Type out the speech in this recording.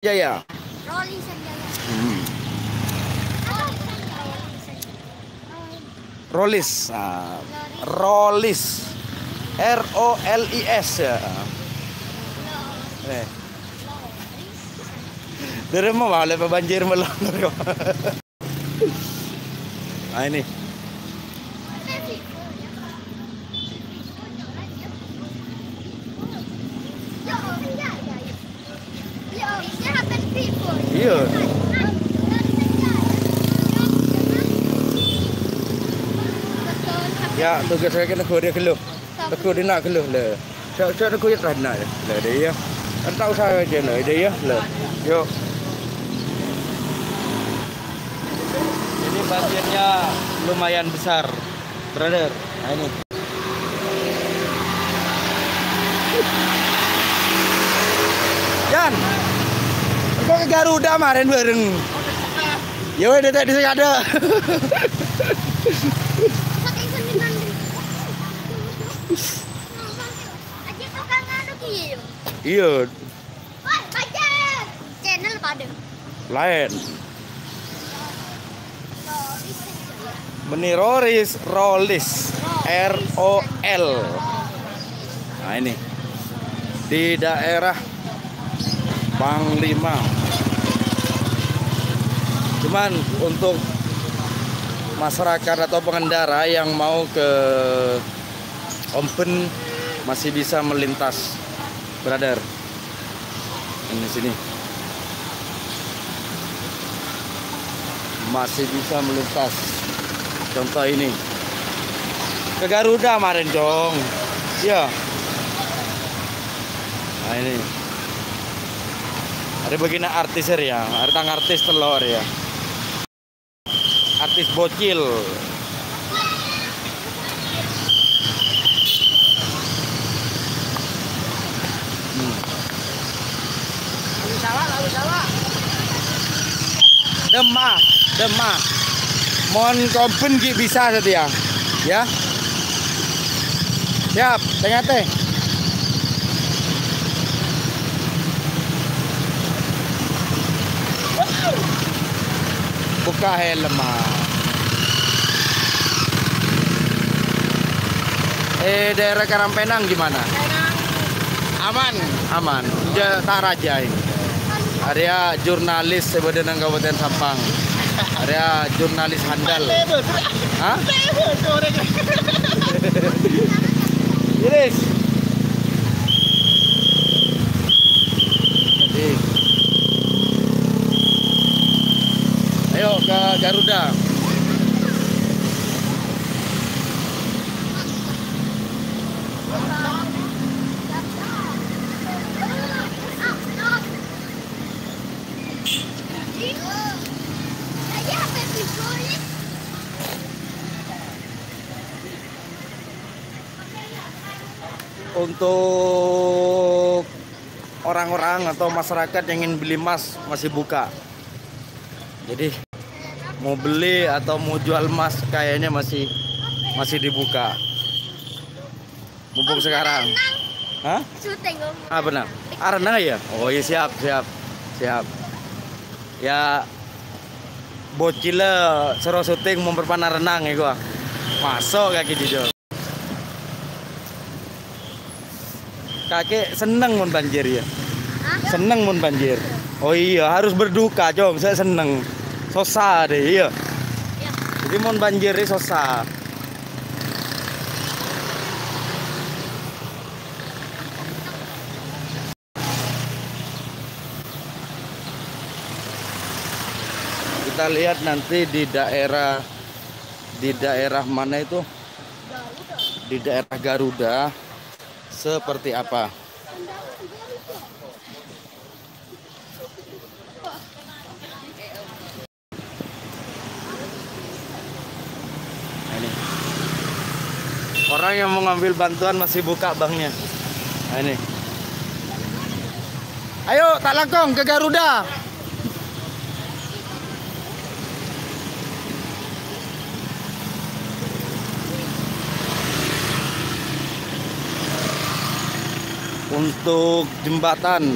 Jaya. Rolling Sanjaya. Rolis. Rolis. ROLIS ya. Dari mana boleh banjir malam. Nah ini. Iya. Ya, tugas saya kena kuliah keluh. Aku dia nak keluh le. Saya aku ya nak le dia. Kan tahu saya je le dia le. Yuk. Ini banjirnya lumayan besar, brother. Nah ini. Jan, kau ke Garuda kemarin bareng. Ya udah tadi saya ada. Iya. Channel pada. Lain. Meniroris Rolis ROL. Nah ini di daerah Panglima. Cuman untuk masyarakat atau pengendara yang mau ke Ompen masih bisa melintas, brother. Ini sini masih bisa melintas. Contoh ini ke Garuda kemarin dong. Ya. Nah ini ada begini artis ya, ada artis telur ya, artis bocil. Demak. Mohon kompen bisa setia. Ya. Siap, tengah teh. Buka helm. Daerah Karangpenang gimana? Aman. Taraja ini. Area jurnalis sebenarnya Kabupaten Sampang. Area jurnalis handal. Hah? Iris. Jadi, ayo ke Garuda. Untuk orang-orang atau masyarakat yang ingin beli emas masih buka. Jadi mau beli atau mau jual emas kayaknya masih dibuka. Mumpung sekarang. Hah? Benar. Renang ya? Oh iya siap. Ya bocile seru syuting memperpanah renang ya gua. Masuk kaki jujur. Kakek seneng mun banjir ya. Seneng mun banjir. Oh iya harus berduka Jong. Saya seneng. Sosa deh iya. Jadi mun banjir ini sosa. Kita lihat nanti di daerah mana itu? Di daerah Garuda seperti apa? Ini orang yang mau ngambil bantuan masih buka banknya. Nah, ini. Ayo tak langkong ke Garuda. Untuk jembatan